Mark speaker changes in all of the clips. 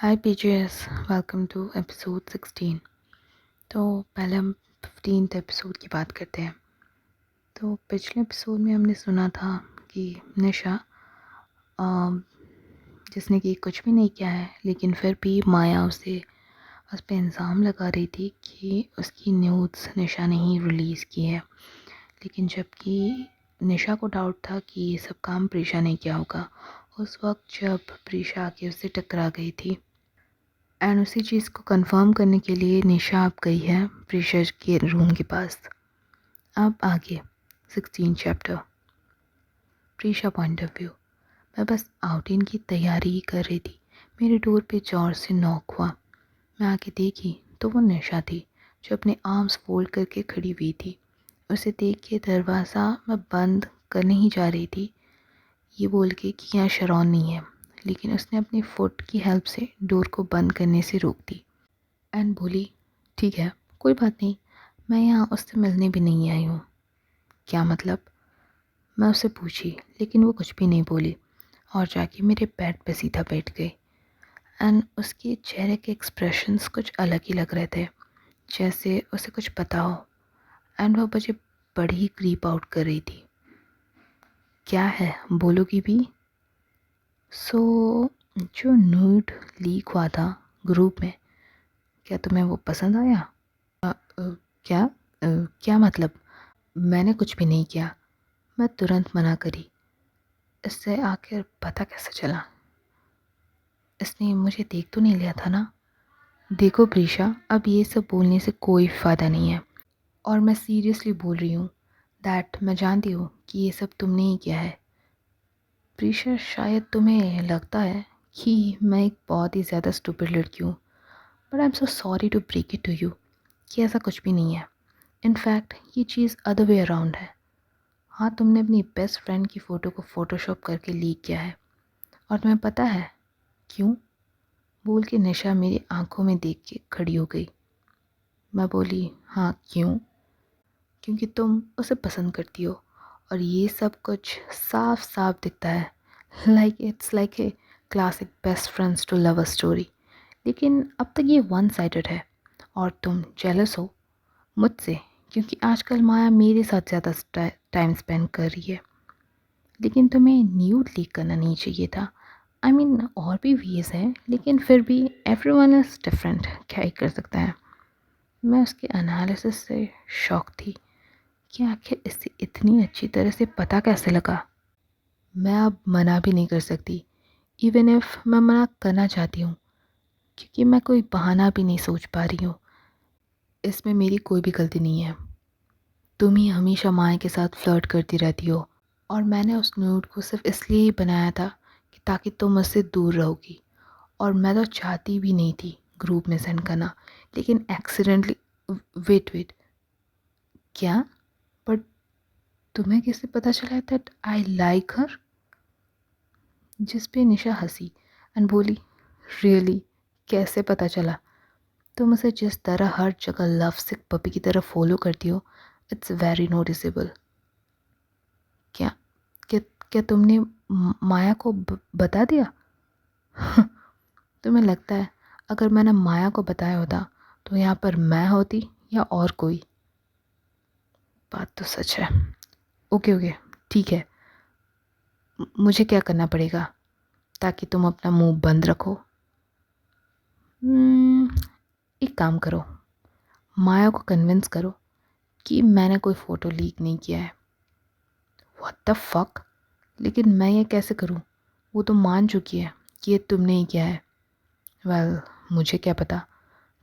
Speaker 1: Hi PJs, welcome to episode 16। तो पहले हम 15th एपिसोड की बात करते हैं। तो पिछले एपिसोड में हमने सुना था कि निशा जिसने कि कुछ भी नहीं किया है, लेकिन फिर भी माया उस पर इल्ज़ाम लगा रही थी कि उसकी न्यूज़ निशा ने ही रिलीज़ की है। लेकिन जबकि निशा को डाउट था कि ये सब काम प्रीशा ने किया होगा। उस वक्त जब प्रीशा आके उससे टकरा गई थी एंड उसी चीज़ को कंफर्म करने के लिए निशा अब गई है प्रीशा के रूम के पास। अब आगे 16 chapter, Prisha point of view. मैं बस आउटिंग की तैयारी ही कर रही थी, मेरे डोर पे जोर से नॉक हुआ। मैं आके देखी तो वो निशा थी, जो अपने आर्म्स फोल्ड करके खड़ी हुई थी। उसे देख के दरवाज़ा मैं बंद करने ही जा रही थी, ये बोल के कि यहाँ शरौन नहीं है, लेकिन उसने अपनी फुट की हेल्प से डोर को बंद करने से रोक दी एंड बोली, ठीक है कोई बात नहीं, मैं यहाँ उससे मिलने भी नहीं आई हूँ। क्या मतलब? मैं उससे पूछी, लेकिन वो कुछ भी नहीं बोली और जाके मेरे बेड पे सीधा बैठ गई। एंड उसके चेहरे के एक्सप्रेशंस कुछ अलग ही लग रहे थे, जैसे उसे कुछ पता हो। एंड वो मुझे बड़ी ही क्रीप आउट कर रही थी। क्या है, बोलोगी भी? सो जो न्यूड लीक हुआ था ग्रुप में, क्या तुम्हें वो पसंद आया? क्या क्या मतलब? मैंने कुछ भी नहीं किया। मैं तुरंत मना करी। इससे आखिर पता कैसे चला? इसने मुझे देख तो नहीं लिया था ना? देखो प्रीशा, अब ये सब बोलने से कोई फ़ायदा नहीं है, और मैं सीरियसली बोल रही हूँ दैट मैं जानती हूँ कि ये सब तुमने ही किया है। प्रीशा, शायद तुम्हें लगता है कि मैं एक बहुत ही ज़्यादा स्टूपिड लड़की हूँ, but I am so sorry to break it to you कि ऐसा कुछ भी नहीं है। इनफैक्ट ये चीज़ अदर वे अराउंड है। हाँ, तुमने अपनी बेस्ट फ्रेंड की फ़ोटो को फ़ोटोशॉप करके लीक किया है, और तुम्हें पता है क्यों? बोल के निशा मेरी आंखों में देख के खड़ी हो गई। मैं बोली, हाँ क्यों? क्योंकि तुम उसे पसंद करती हो, और ये सब कुछ साफ साफ दिखता है। It's like a classic best friends to lover story. लेकिन अब तक ये वन साइडेड है, और तुम जेलस हो मुझसे, क्योंकि आजकल माया मेरे साथ ज़्यादा टाइम स्पेंड कर रही है। लेकिन तुम्हें न्यूड लीक करना नहीं चाहिए था। आई मीन और भी वेज हैं, लेकिन फिर भी एवरीवन इज़ डिफरेंट, क्या ही कर सकते हैं। मैं उसके एनालिसिस से शॉक थी कि आखिर इसे इतनी अच्छी तरह से पता कैसे लगा। मैं अब मना भी नहीं कर सकती, इवन इफ मैं मना करना चाहती हूँ, क्योंकि मैं कोई बहाना भी नहीं सोच पा रही हूँ। इसमें मेरी कोई भी गलती नहीं है। तुम ही हमेशा माया के साथ फ्लर्ट करती रहती हो, और मैंने उस नोट को सिर्फ इसलिए ही बनाया था कि ताकि तुम मुझसे दूर रहोगी। और मैं तो चाहती भी नहीं थी ग्रुप में सेंड करना, लेकिन एक्सीडेंटली। वेट वेट, क्या? बट तुम्हें कैसे पता चला दैट आई लाइक हर? जिस पे निशा हंसी एंड बोली, रियली, कैसे पता चला? तुम उसे जिस तरह हर जगह लव सिक पपी की तरह फॉलो करती हो, इट्स वेरी नोटिसेबल। क्या क्या क्या तुमने माया को बता दिया? तुम्हें लगता है अगर मैंने माया को बताया होता तो यहाँ पर मैं होती या और कोई? बात तो सच है। ओके ओके, ठीक है। मुझे क्या करना पड़ेगा ताकि तुम अपना मुंह बंद रखो? एक काम करो, माया को कन्विंस करो कि मैंने कोई फ़ोटो लीक नहीं किया है। What the fuck? लेकिन मैं ये कैसे करूँ? वो तो मान चुकी है कि ये तुमने ही किया है। वेल, मुझे क्या पता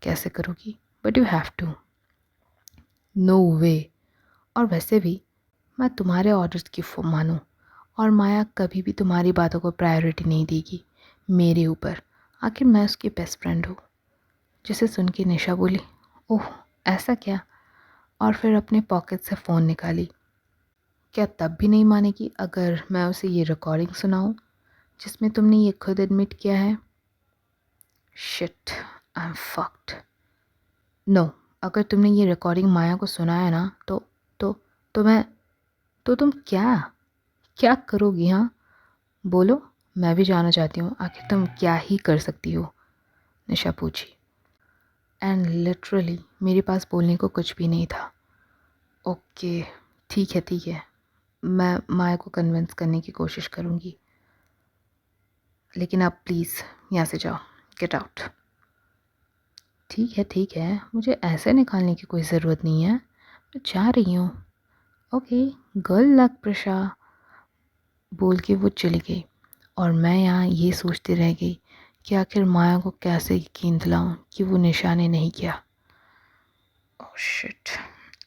Speaker 1: कैसे करोगी, but you have to. No way. और वैसे भी मैं तुम्हारे ऑर्डर्स की मानूं, और माया कभी भी तुम्हारी बातों को प्रायोरिटी नहीं देगी मेरे ऊपर। आखिर मैं उसकी बेस्ट फ्रेंड हूँ। जिसे सुन के निशा बोली, ओह ऐसा क्या? और फिर अपने पॉकेट से फ़ोन निकाली। क्या तब भी नहीं मानेगी अगर मैं उसे ये रिकॉर्डिंग सुनाऊं जिसमें तुमने ये खुद एडमिट किया है? Shit, I am fucked. No, अगर तुमने ये रिकॉर्डिंग माया को सुनाया ना तो तो मैं तो तुम क्या क्या करोगी? हाँ बोलो, मैं भी जानना चाहती हूँ आखिर तुम क्या ही कर सकती हो। निशा पूछी। एंड लिटरली मेरे पास बोलने को कुछ भी नहीं था। ओके ठीक है, मैं माया को कन्विंस करने की कोशिश करूँगी, लेकिन आप प्लीज़ यहाँ से जाओ, गेट आउट। ठीक है, मुझे ऐसे निकालने की कोई ज़रूरत नहीं है, मैं जा रही हूँ। ओके, गुड लक प्रशा, बोल के वो चली गई। और मैं यहाँ ये सोचती रह गई कि आखिर माया को कैसे यकीन दिलाऊं कि वो निशा ने नहीं किया। Oh shit,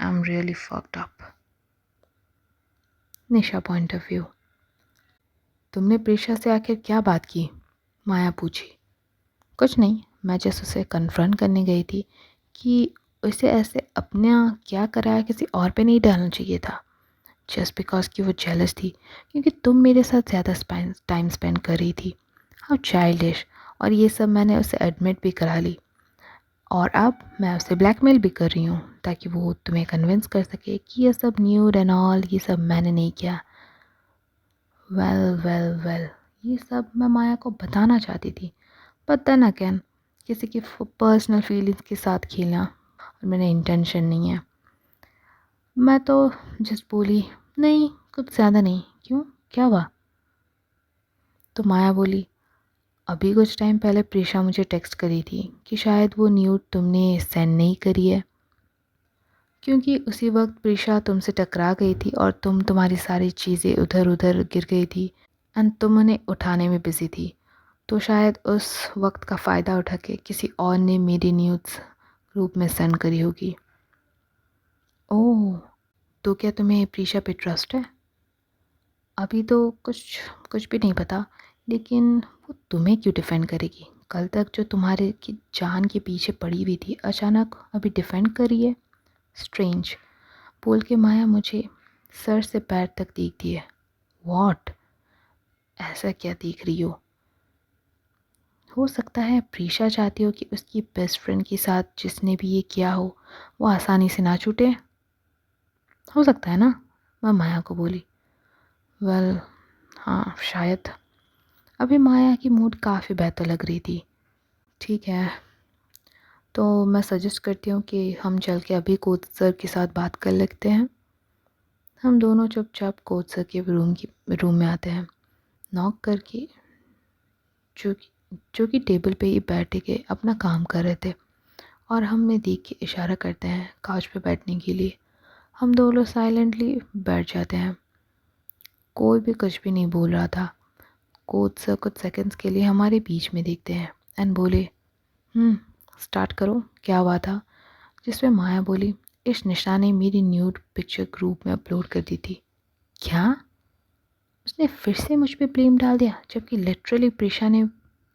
Speaker 1: I am really fucked up. Nisha point of view. तुमने प्रेशा से आखिर क्या बात की? माया पूछी। कुछ नहीं, मैं जस्ट उसे कन्फ्रंट करने गई थी कि उसे ऐसे अपने क्या कराया किसी और पे नहीं डालना चाहिए था, जस्ट बिकॉज कि वो जेलस थी क्योंकि तुम मेरे साथ ज़्यादा टाइम स्पेंड कर रही थी। How childish. और ये सब मैंने उसे एडमिट भी करा ली, और अब मैं उसे ब्लैकमेल भी कर रही हूँ ताकि वो तुम्हें कन्विंस कर सके कि ये सब न्यूड एंड ऑल ये सब मैंने नहीं किया। वेल, ये सब मैं माया को बताना चाहती थी, बट देन अगेन किसी की पर्सनल फीलिंग्स के साथ खेलना और मेरा इंटेंशन नहीं है। मैं तो जस्ट बोली, नहीं कुछ ज़्यादा नहीं। क्यों, क्या हुआ? तो माया बोली, अभी कुछ टाइम पहले प्रीशा मुझे टेक्स्ट करी थी कि शायद वो न्यूड तुमने सेंड नहीं करी है, क्योंकि उसी वक्त प्रीशा तुमसे टकरा गई थी और तुम्हारी सारी चीज़ें उधर उधर गिर गई थी एंड तुम उन्हें उठाने में बिजी थी। तो शायद उस वक्त का फ़ायदा उठा के किसी और ने मेरी न्यूज़ ग्रुप में सेंड करी होगी। ओह, तो क्या तुम्हें प्रीशा पे ट्रस्ट है? अभी तो कुछ कुछ भी नहीं पता, लेकिन वो तुम्हें क्यों डिफेंड करेगी? कल तक जो तुम्हारे की जान के पीछे पड़ी हुई थी, अचानक अभी डिफेंड कर रही है। स्ट्रेंज, बोल के माया मुझे सर से पैर तक देखती है। वॉट? ऐसा क्या देख रही हो सकता है प्रीशा चाहती हो कि उसकी बेस्ट फ्रेंड के साथ जिसने भी ये किया हो वो आसानी से ना छूटे। हो सकता है ना, मैं माया को बोली। वेल हाँ शायद। अभी माया की मूड काफ़ी बेहतर लग रही थी। ठीक है, तो मैं सजेस्ट करती हूँ कि हम चल के अभी कोच सर के साथ बात कर लेते हैं। हम दोनों चुपचाप कोच सर के रूम में आते हैं, नॉक करके, जो कि टेबल पे ही बैठे के अपना काम कर रहे थे, और हमें देख के इशारा करते हैं काउच पे बैठने के लिए। हम दोनों साइलेंटली बैठ जाते हैं। कोई भी कुछ भी नहीं बोल रहा था। कोच सर कुछ सेकंड्स के लिए हमारे बीच में देखते हैं एंड बोले, स्टार्ट करो, क्या हुआ था? जिसमें माया बोली, इस निशा ने मेरी न्यूड पिक्चर ग्रुप में अपलोड कर दी थी। क्या? उसने फिर से मुझ पे ब्लेम डाल दिया, जबकि लिटरली प्रीशा ने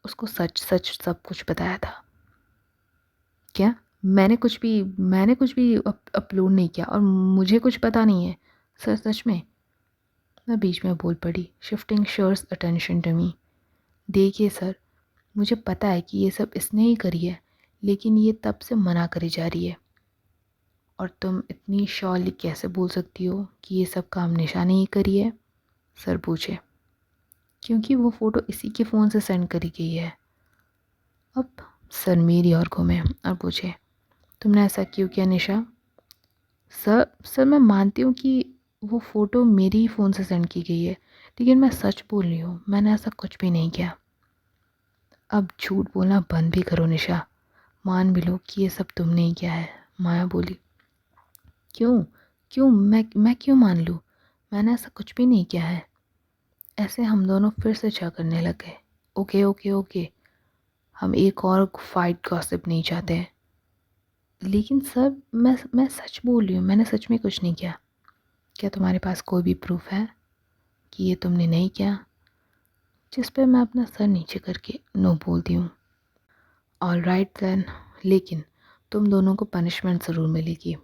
Speaker 1: उसको सच सच सब कुछ बताया था। क्या? मैंने कुछ भी अपलोड नहीं किया और मुझे कुछ पता नहीं है? सच में? मैं बीच में बोल पड़ी, शिफ्टिंग शर्स अटेंशन टू मी। देखिए सर, मुझे पता है कि ये सब इसने ही करी है, लेकिन ये तब से मना करी जा रही है। और तुम इतनी श्योरली कैसे बोल सकती हो कि ये सब काम निशा ने ही करी है? सर पूछे। क्योंकि वो फ़ोटो इसी के फ़ोन से सेंड करी गई है। अब सर मेरी ओर घूमे और पूछे, तुमने ऐसा क्यों किया निशा? सर मैं मानती हूँ कि वो फ़ोटो मेरी ही फ़ोन से सेंड की गई है, लेकिन मैं सच बोल रही हूँ, मैंने ऐसा कुछ भी नहीं किया। अब झूठ बोलना बंद भी करो निशा, मान भी लो कि ये सब तुमने ही किया है। माया बोली। क्यों? मैं क्यों मान लूँ? मैंने ऐसा कुछ भी नहीं किया है। ऐसे हम दोनों फिर से करने लग गए। ओके, हम एक और फाइट गॉसिप नहीं चाहते हैं। लेकिन सर मैं सच बोल रही हूँ, मैंने सच में कुछ नहीं किया। क्या तुम्हारे पास कोई भी प्रूफ है कि ये तुमने नहीं किया? जिस पर मैं अपना सर नीचे करके नो बोलती हूँ। ऑल राइट देन, लेकिन तुम दोनों को पनिशमेंट ज़रूर मिलेगी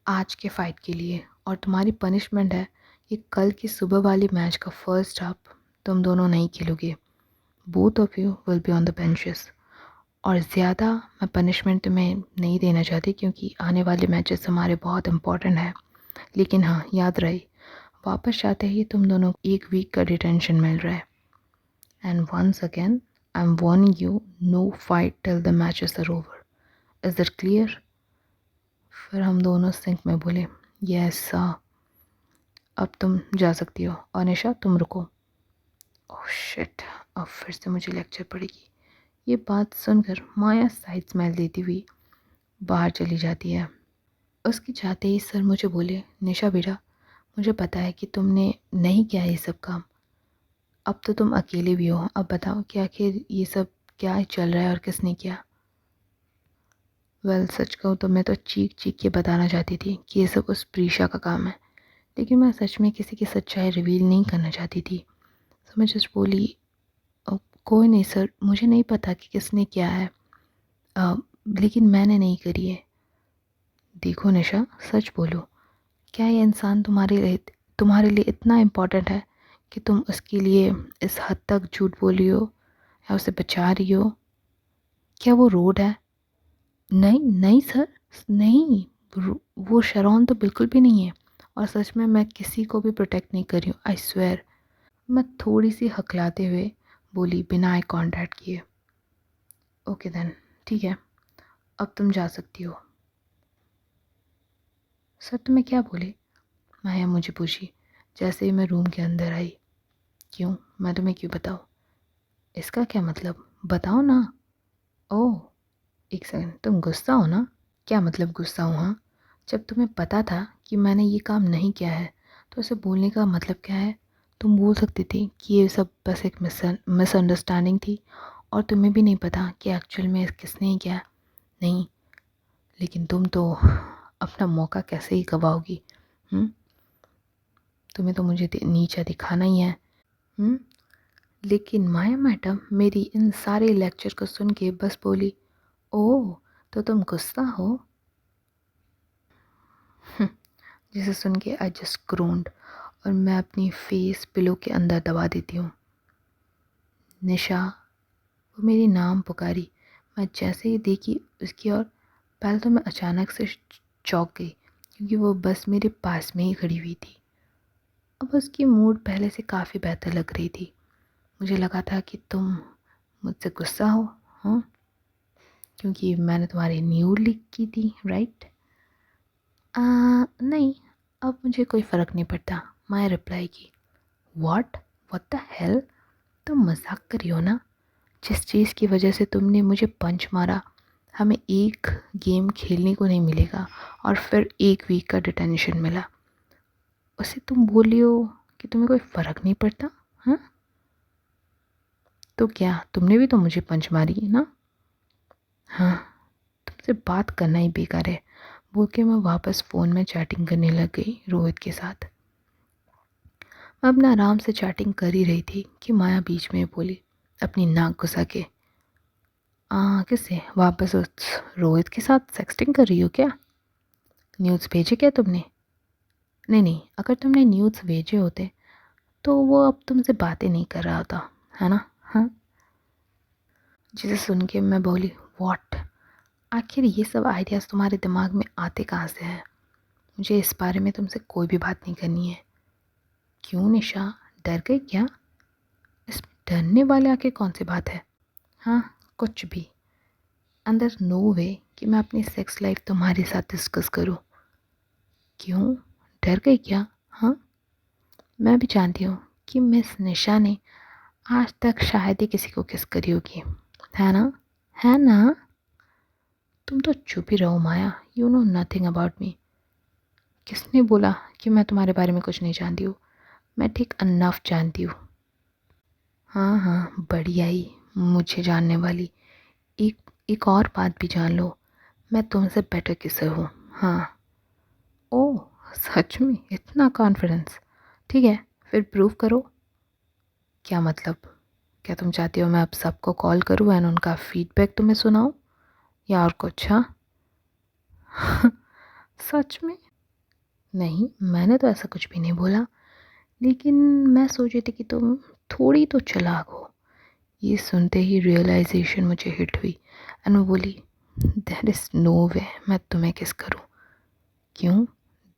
Speaker 1: आज के फ़ाइट के लिए। और तुम्हारी पनिशमेंट है कि कल की सुबह वाली मैच का फर्स्ट हाफ तुम दोनों नहीं खेलोगे। Both of you will be on the benches. और ज़्यादा मैं पनिशमेंट तुम्हें नहीं देना चाहती क्योंकि आने वाले मैचेस हमारे बहुत इंपॉर्टेंट है। लेकिन हाँ, याद रहे, वापस जाते ही तुम दोनों को 1 वीक का डिटेंशन मिल रहा है। And once again I am warning you, no fight till the matches are over, is that clear? फिर हम दोनों सिंक में बोले, यस अब तुम जा सकती हो, और निशा तुम रुको। ओह शिट, अब फिर से मुझे लेक्चर पड़ेगी। ये बात सुनकर माया साइड स्माइल देती हुई बाहर चली जाती है। उसके जाते ही सर मुझे बोले, निशा बेटा, मुझे पता है कि तुमने नहीं किया ये सब काम, अब तो तुम अकेले भी हो, अब बताओ कि आखिर ये सब क्या चल रहा है और किसने किया? वेल सच कहूँ तो मैं तो चीख चीख के बताना चाहती थी कि ये सब उस प्रीशा का काम है, लेकिन मैं सच में किसी की सच्चाई रिवील नहीं करना चाहती थी। तो मैं जस्ट बोली, कोई नहीं सर, मुझे नहीं पता कि किसने किया है, लेकिन मैंने नहीं करी है। देखो निशा, सच बोलो, क्या ये इंसान तुम्हारे लिए इतना इम्पोर्टेंट है कि तुम उसके लिए इस हद तक झूठ बोली हो या उसे बचा रही हो? क्या वो रोड है? नहीं नहीं सर, नहीं, वो शरौन तो बिल्कुल भी नहीं है, और सच में मैं किसी को भी प्रोटेक्ट नहीं कर रही हूँ, आई स्वेयर। मैं थोड़ी सी हकलाते हुए बोली बिना आई कांटेक्ट किए, ओके देन, ठीक है, अब तुम जा सकती हो। सर तुम्हें क्या बोले? माया मुझे पूछी जैसे ही मैं रूम के अंदर आई। क्यों, मैं तुम्हें क्यों बताऊँ? इसका क्या मतलब, बताओ ना। ओह, एक सेकंड, तुम गुस्सा हो ना? क्या मतलब गुस्सा हूँ? हाँ, जब तुम्हें पता था कि मैंने ये काम नहीं किया है तो इसे बोलने का मतलब क्या है? तुम बोल सकती थी कि ये सब बस एक मिसअंडरस्टैंडिंग थी और तुम्हें भी नहीं पता कि एक्चुअल में किसने ही किया। नहीं, लेकिन तुम तो अपना मौका कैसे ही गवाओगी? तुम्हें तो मुझे नीचा दिखाना ही है। हुँ? लेकिन माया मैडम मेरी इन सारे लेक्चर को सुन के बस बोली, ओह तो तुम गुस्सा हो? जिसे सुन के आई जस्ट ग्रोन्ड और मैं अपनी फेस पिलो के अंदर दबा देती हूँ। निशा, वो मेरी नाम पुकारी। मैं जैसे ही देखी उसकी ओर, पहले तो मैं अचानक से चौंक गई क्योंकि वो बस मेरे पास में ही खड़ी हुई थी। अब उसकी मूड पहले से काफ़ी बेहतर लग रही थी। मुझे लगा था कि तुम मुझसे गुस्सा हो, हाँ, क्योंकि मैंने तुम्हारी न्यूड लीक की थी, राइट? नहीं, अब मुझे कोई फ़र्क नहीं पड़ता, माया रिप्लाई की। व्हाट द हेल, तुम मजाक कर रही हो ना? जिस चीज़ की वजह से तुमने मुझे पंच मारा, हमें एक गेम खेलने को नहीं मिलेगा और फिर 1 वीक का डिटेंशन मिला, उसे तुम बोल रही हो कि तुम्हें कोई फ़र्क नहीं पड़ता? हाँ, तो क्या तुमने भी तो मुझे पंच मारी ना? हाँ, तुमसे बात करना ही बेकार है, बोल के मैं वापस फ़ोन में चैटिंग करने लग गई रोहित के साथ। मैं अपना आराम से चैटिंग कर ही रही थी कि माया बीच में बोली, अपनी नाक घुसा के, किससे? वापस उस रोहित के साथ सेक्सटिंग कर रही हो क्या? न्यूज़ भेजे क्या तुमने? नहीं नहीं, अगर तुमने न्यूज़ भेजे होते तो वो अब तुमसे बातें नहीं कर रहा होता, है ना? हाँ, जिसे सुन के मैं बोली, व्हाट, आखिर ये सब आइडियाज़ तुम्हारे दिमाग में आते कहाँ से हैं? मुझे इस बारे में तुमसे कोई भी बात नहीं करनी है। क्यों निशा, डर गई क्या? इसमें डरने वाले आके कौन सी बात है? हाँ, कुछ भी। अंदर नो वे कि मैं अपनी सेक्स लाइफ तुम्हारे साथ डिस्कस करूं। क्यों, डर गई क्या? हाँ, मैं भी जानती हूँ कि मिस निशा ने आज तक शायद ही किसी को किस करी होगी, है ना? है ना? तुम तो चुप ही रहो Maya, you know nothing about me. किसने बोला कि मैं तुम्हारे बारे में कुछ नहीं जानती हूँ? मैं ठीक अनफ जानती हूँ। हाँ हाँ, बढ़िया ही, मुझे जानने वाली। एक एक और बात भी जान लो, मैं तुमसे बेटर किसर हूँ। हाँ। ओह, सच में इतना कॉन्फिडेंस? ठीक है, फिर प्रूव करो। क्या मतलब? क्या तुम चाहती हो मैं अब सबको कॉल करूँ एंड उनका फीडबैक तुम्हें सुनाऊँ, या और कुछ? हाँ। सच में? नहीं, मैंने तो ऐसा कुछ भी नहीं बोला, लेकिन मैं सोच रही थी कि तुम थोड़ी तो चालाक हो। ये सुनते ही रियलाइजेशन मुझे हिट हुई एंड मैं बोली, देयर इज़ नो वे मैं तुम्हें किस करूँ। क्यों,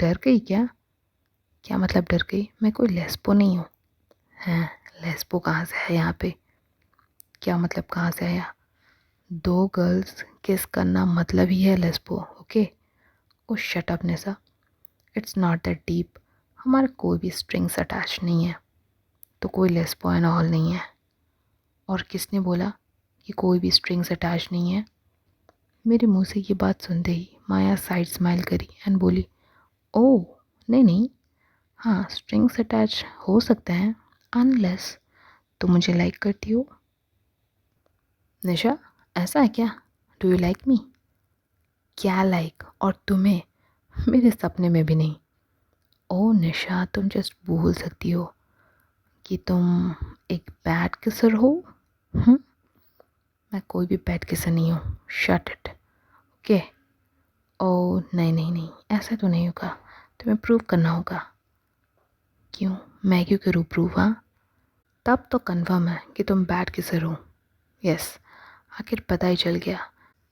Speaker 1: डर गई क्या? क्या मतलब डर गई? मैं कोई लेस्बो नहीं हूँ। हैं, लेस्बो कहाँ से है यहाँ पे? क्या मतलब कहाँ से आया? 2 गर्ल्स किस करना मतलब ही है lesbo, okay? Oh shut up Nisha, it's not that deep. हमारा कोई भी स्ट्रिंग्स अटैच नहीं है, तो कोई लेस्बो एंड ऑल नहीं है। और किसने बोला कि कोई भी स्ट्रिंग्स अटैच नहीं है? मेरे मुंह से ये बात सुनते ही माया साइड स्माइल करी एंड बोली, ओह नहीं नहीं, हाँ स्ट्रिंग्स अटैच हो सकते हैं, अनलेस तुम मुझे लाइक करती हो। निशा, ऐसा है क्या? Do you like me? क्या लाइक? और तुम्हें? मेरे सपने में भी नहीं। ओह निशा, तुम जस्ट भूल सकती हो कि तुम एक बैड किसर हो। हम्म, मैं कोई भी बैड किसर नहीं हूँ, शट इट, ओके? ओह नहीं नहीं नहीं, ऐसा तो नहीं होगा, तुम्हें प्रूव करना होगा। क्यों? मैं क्यों करूँ प्रूव? हाँ, तब तो कन्फर्म है कि तुम बैड किसर हो। यस, आखिर पता ही चल गया।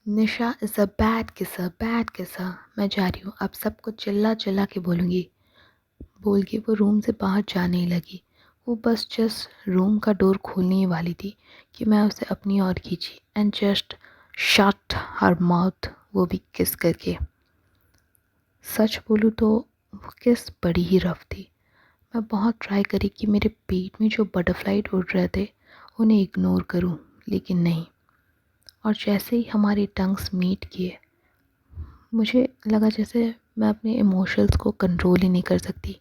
Speaker 1: Nisha is a bad kisser, bad kisser. मैं जा रही हूँ, अब सबको चिल्ला चिल्ला के बोलूँगी। बोल के वो रूम से बाहर जाने ही लगी। वो बस जस्ट रूम का डोर खोलने ही वाली थी कि मैं उसे अपनी ओर खींची and just shut her mouth, वो भी किस करके। सच बोलूँ तो वो किस बड़ी ही रफ थी। मैं बहुत ट्राई करी कि मेरे पेट में जो बटरफ्लाई उड़ रहे थे उन्हें इग्नोर करूं, लेकिन नहीं। और जैसे ही हमारे टंग्स मीट किए, मुझे लगा जैसे मैं अपने इमोशंस को कंट्रोल ही नहीं कर सकती।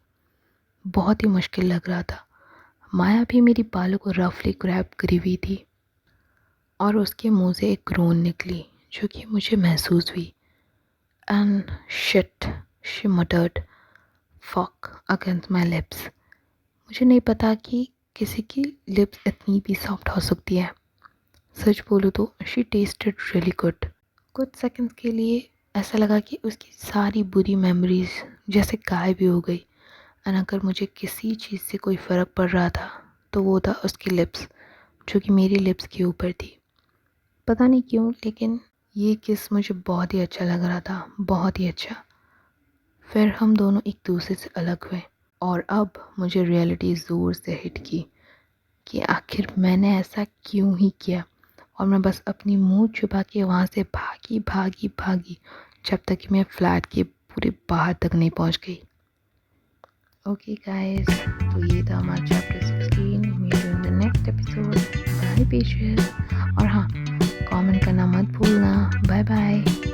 Speaker 1: बहुत ही मुश्किल लग रहा था। माया भी मेरी बालों को रफली ग्रैब करी हुई थी और उसके मुंह से एक ग्रोन निकली जो कि मुझे महसूस हुई। And shit, she मटर्ड fuck against my lips. मुझे नहीं पता कि किसी की लिप्स इतनी भी सॉफ्ट हो सकती है। सच बोलूँ तो शी टेस्टेड रियली गुड। कुछ सेकंड्स के लिए ऐसा लगा कि उसकी सारी बुरी मेमोरीज जैसे गायब भी हो गई। और अगर मुझे किसी चीज़ से कोई फ़र्क पड़ रहा था तो वो था उसकी लिप्स, जो कि मेरी लिप्स के ऊपर थी। पता नहीं क्यों, लेकिन ये किस मुझे बहुत ही अच्छा लग रहा था, बहुत ही अच्छा। फिर हम दोनों एक दूसरे से अलग हुए और अब मुझे रियलिटी ज़ोर से हिट की कि आखिर मैंने ऐसा क्यों ही किया। और मैं बस अपनी मुंह छुपा के वहाँ से भागी भागी भागी जब तक कि मैं फ्लैट के पूरे बाहर तक नहीं पहुँच गई। ओके गाइस, तो ये था हमारा chapter 16। Meet you in the next episode. Bye patience, और हाँ, कमेंट करना मत भूलना। Bye bye.